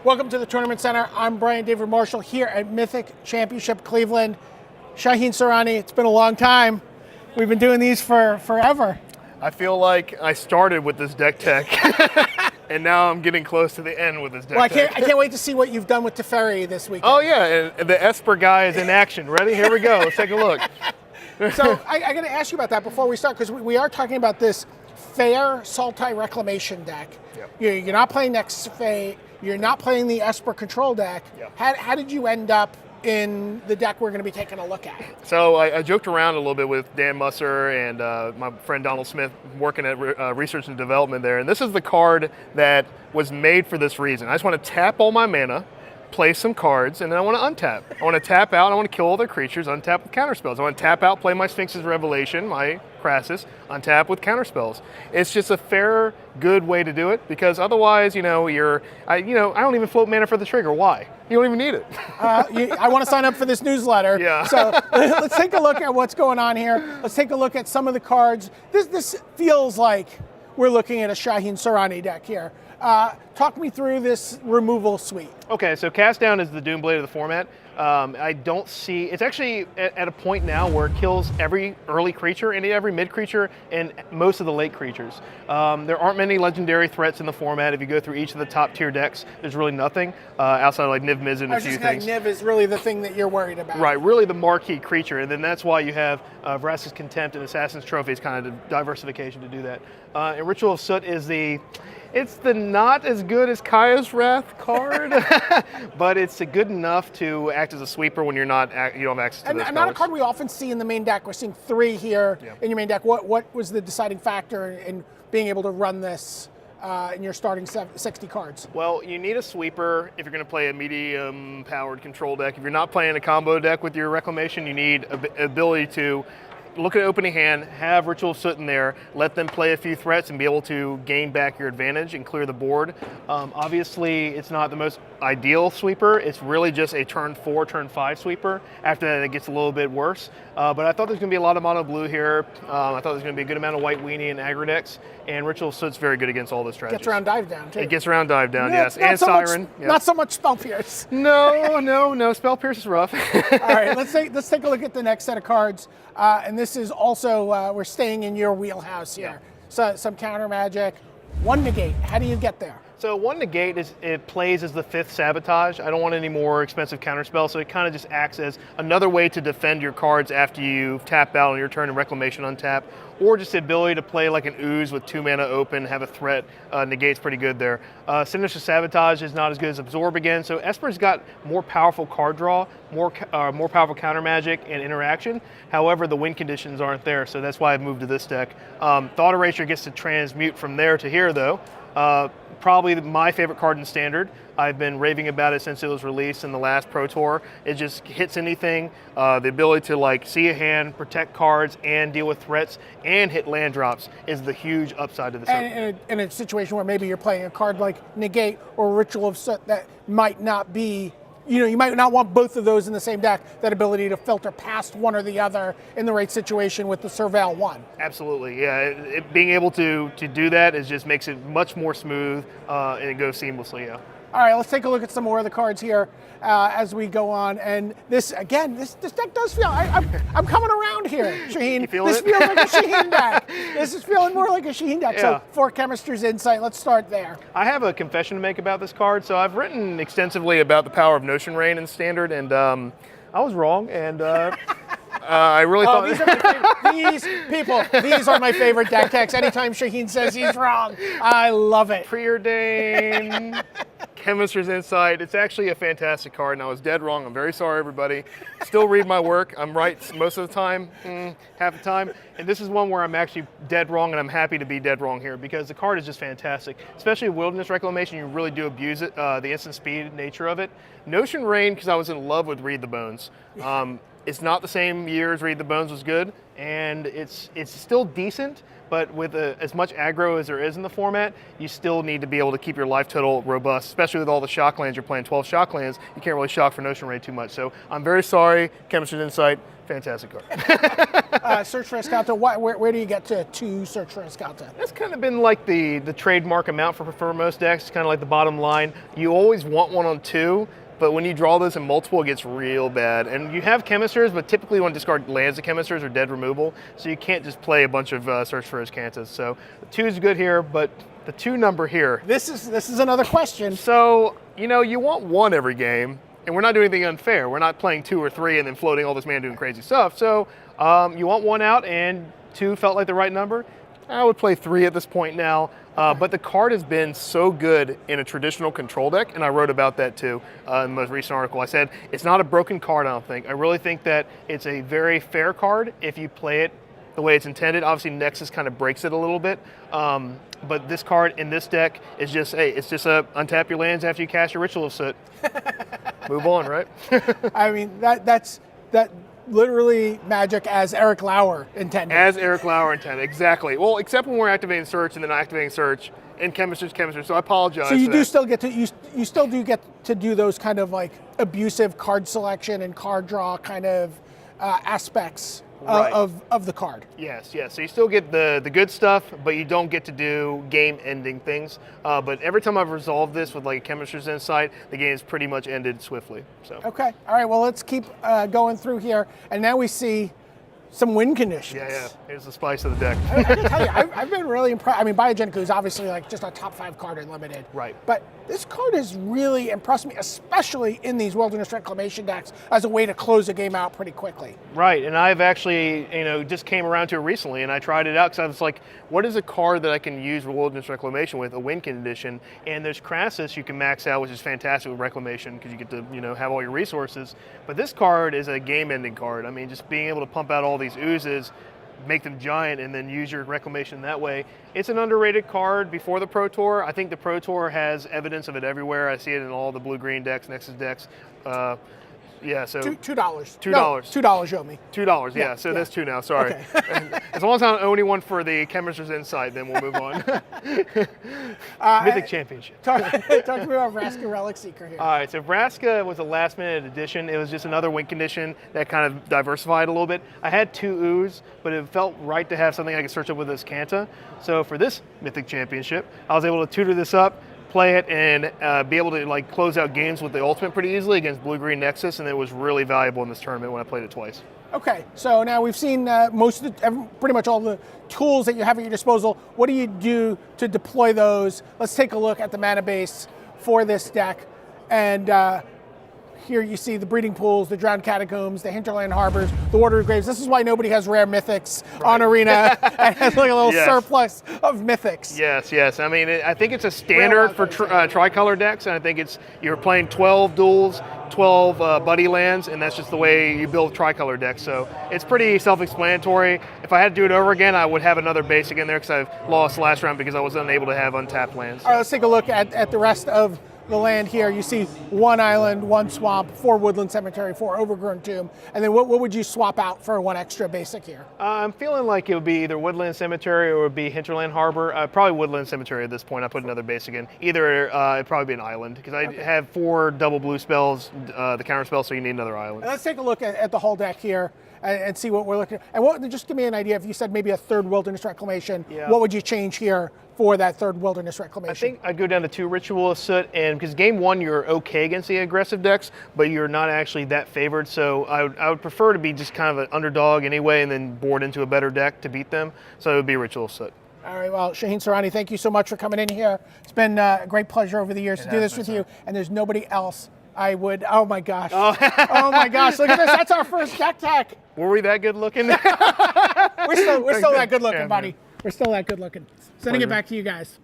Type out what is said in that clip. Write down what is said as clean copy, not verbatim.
Welcome to the Tournament Center. I'm Brian David Marshall here at Mythic Championship Cleveland. Shaheen Soorani, it's been a long time. We've been doing these for forever. I feel like I started with this deck tech, and now I'm getting close to the end with this deck tech. I can't wait to see what you've done with Teferi this weekend. Oh yeah, and the Esper guy is in action. Ready? Here we go. Let's take a look. So I got to ask you about that before we start, because we are talking about this fair Sultai Reclamation deck. Yep. You're not playing Nexus of Fate. You're not playing the Esper control deck. Yep. How did you end up in the deck we're going to be taking a look at? So I joked around a little bit with Dan Musser and my friend Donald Smith working at research and development there. And this is the card that was made for this reason. I just want to tap all my mana, play some cards, and then I want to untap. I want to tap out, I want to kill all their creatures, untap with counterspells. I want to tap out, play my Sphinx's Revelation, my Crassus, untap with counterspells. It's just a fair, good way to do it, because otherwise, I don't even float mana for the trigger. Why? You don't even need it. I want to sign up for this newsletter. Yeah. So let's take a look at what's going on here. Let's take a look at some of the cards. This feels like we're looking at a Shaheen Soorani deck here. Talk me through this removal suite. Okay, so Cast Down is the Doomblade of the format. I don't see, it's actually at a point now where it kills every early creature and every mid creature and most of the late creatures. There aren't many legendary threats in the format. If you go through each of the top tier decks, there's really nothing outside of like Niv Mizzet and a few things. Niv is really the thing that you're worried about. Right, really the marquee creature, and then that's why you have Vraska's Contempt and Assassin's Trophy is kind of the diversification to do that. And Ritual of Soot is it's the not as good as Kaya's Wrath card, but it's good enough to act as a sweeper when you don't have access to those And not a colors. card we often see in the main deck. We're seeing 3 here in your main deck. What was the deciding factor in being able to run this in your starting 60 cards? Well, you need a sweeper if you're going to play a medium-powered control deck. If you're not playing a combo deck with your Reclamation, you need ability to look at opening hand, have Ritual of Soot in there, let them play a few threats and be able to gain back your advantage and clear the board. Obviously, it's not the most ideal sweeper. It's really just a turn 4, turn 5 sweeper. After that, it gets a little bit worse. But I thought there's going to be a lot of mono blue here. I thought there's going to be a good amount of white weenie and aggro decks. And Ritual of Soot's very good against all those strategies. Gets around dive down, too. It gets around dive down, yes. And so Siren. Yes. Not so much Spell Pierce. No. Spell Pierce is rough. All right, let's take a look at the next set of cards. And this is also, we're staying in your wheelhouse here. Yeah. So some counter magic. 1 negate. How do you get there? So 1 negate it plays as the 5th sabotage. I don't want any more expensive counterspell, so it kind of just acts as another way to defend your cards after you tap out on your turn and Reclamation untap, or just the ability to play like an Ooze with 2 mana open, have a threat. Negate's pretty good there. Sinister Sabotage is not as good as Absorb again, so Esper's got more powerful card draw, more powerful counter magic and interaction. However, the win conditions aren't there, so that's why I've moved to this deck. Thought Erasure gets to transmute from there to here, though. Probably my favorite card in Standard. I've been raving about it since it was released in the last Pro Tour. It just hits anything. The ability to see a hand, protect cards, and deal with threats, and hit land drops is the huge upside to this. And in a situation where maybe you're playing a card like Negate or Ritual of Soot that might not be, you might not want both of those in the same deck, that ability to filter past one or the other in the right situation with the Surveil 1. Absolutely, yeah. Being able to do that just makes it much more smooth and it goes seamlessly, yeah. All right, let's take a look at some more of the cards here as we go on. And this deck does feel, I'm coming around here, Shaheen. You feel this it? feels like a Shaheen deck. This is feeling more like a Shaheen deck. Yeah. So for Chemister's Insight, let's start there. I have a confession to make about this card. So I've written extensively about the power of Notion Rain in Standard, and I was wrong, and I really thought... These are my favorite deck techs. Anytime Shaheen says he's wrong, I love it. Preordain, Chemister's Insight. It's actually a fantastic card, and I was dead wrong. I'm very sorry, everybody. Still read my work. I'm right most of the time, half the time. And this is one where I'm actually dead wrong, and I'm happy to be dead wrong here because the card is just fantastic. Especially Wilderness Reclamation, you really do abuse it, the instant speed nature of it. Notion Rain, because I was in love with Read the Bones. It's not the same year as Read the Bones was good, and it's still decent, but with as much aggro as there is in the format, you still need to be able to keep your life total robust, especially with all the shock lands you're playing, 12 shock lands. You can't really shock for Notion Raid too much. So I'm very sorry, Chemister's Insight. Fantastic card. Search for Escalta. Where do you get to search for Escalta? That's kind of been like the trademark amount for most decks. It's kind of like the bottom line. You always want one on 2, but when you draw those in multiple, it gets real bad. And you have Chemisters, but typically you want to discard lands of Chemisters or dead removal, so you can't just play a bunch of Search for Escantas. So the 2 is good here, but the 2 number here. This is another question. So, you want 1 every game. And we're not doing anything unfair. We're not playing 2 or 3 and then floating all this mana doing crazy stuff. So you want 1 out, and 2 felt like the right number. I would play 3 at this point now. But the card has been so good in a traditional control deck, and I wrote about that too in the most recent article. I said it's not a broken card, I don't think. I really think that it's a very fair card if you play it the way it's intended. Obviously, Nexus kind of breaks it a little bit. But this card in this deck is just, it's just untap your lands after you cast your Ritual of Soot. Move on, right? I mean, that's literally Magic as Eric Lauer intended. As Eric Lauer intended, exactly. Well, except when we're activating Search and then activating Search, and Chemister's Chemister, so I apologize. So you do still get to you still do get to do those kind of like abusive card selection and card draw kind of aspects Right. of the card. Yes. So you still get the good stuff, but you don't get to do game-ending things. But every time I've resolved this with like a Chemister's Insight, the game's pretty much ended swiftly. So. Okay. All right. Well, let's keep going through here, and now we see some win conditions. Yeah. Here's the spice of the deck. I can tell you, I've been really impressed. I mean, Biogenic is obviously like just a top 5 card in Limited. Right. But this card has really impressed me, especially in these Wilderness Reclamation decks, as a way to close a game out pretty quickly. Right, and I've actually, just came around to it recently, and I tried it out because I was like, what is a card that I can use Wilderness Reclamation with, a win condition? And there's Crassus you can max out, which is fantastic with Reclamation because you get to, have all your resources. But this card is a game-ending card. I mean, just being able to pump out all these oozes, make them giant, and then use your Reclamation that way. It's an underrated card before the Pro Tour. I think the Pro Tour has evidence of it everywhere. I see it in all the blue-green decks, Nexus decks. Yeah, so $2. $2. No, $2 you owe me. $2, yeah. So that's 2 now. Sorry. Okay. As long as I don't owe anyone for the Chemister's Insight, then we'll move on. Mythic Championship. Talk to me about Vraska Relic Seeker here. All right, so Vraska was a last-minute addition. It was just another win condition that kind of diversified a little bit. I had 2 ooze, but it felt right to have something I could search up with this Canta. So for this Mythic Championship, I was able to tutor this up, play it, and be able to like close out games with the ultimate pretty easily against Blue-Green Nexus, and it was really valuable in this tournament when I played it twice. Okay, so now we've seen pretty much all the tools that you have at your disposal. What do you do to deploy those? Let's take a look at the mana base for this deck. And here you see the Breeding Pools, the Drowned Catacombs, the Hinterland Harbors, the Watery Graves. This is why nobody has rare mythics on Arena and has like a little surplus of mythics. Yes. I mean, I think it's a standard for tricolor decks, and I think you're playing 12 duels, 12 buddy lands, and that's just the way you build tricolor decks. So it's pretty self-explanatory. If I had to do it over again, I would have another basic in there because I've lost last round because I was unable to have untapped lands. All right, let's take a look at the rest of the land here. You see 1 island, 1 swamp, 4 woodland cemetery, 4 overgrown tomb, and then what would you swap out for 1 extra basic here? I'm feeling like it would be either woodland cemetery or it would be hinterland harbor. Probably woodland cemetery at this point. I put another basic in. Either it'd probably be an island because I have 4 double blue spells, the counter spell, so you need another island. And let's take a look at the whole deck here and see what we're looking at. And just give me an idea. If you said maybe a 3rd Wilderness Reclamation, what would you change here for that 3rd Wilderness Reclamation? I think I'd go down to 2 Ritual of Soot, and because game 1 you're okay against the aggressive decks, but you're not actually that favored. So I would prefer to be just kind of an underdog anyway, and then board into a better deck to beat them. So it would be Ritual of Soot. All right, well, Shaheen Soorani, thank you so much for coming in here. It's been a great pleasure over the years to do this with you, and there's nobody else I would, oh my gosh. Oh my gosh, look at this, that's our first deck tech. Were we that good looking? We're still that good looking, buddy. We're still that good looking. Sending it back to you guys.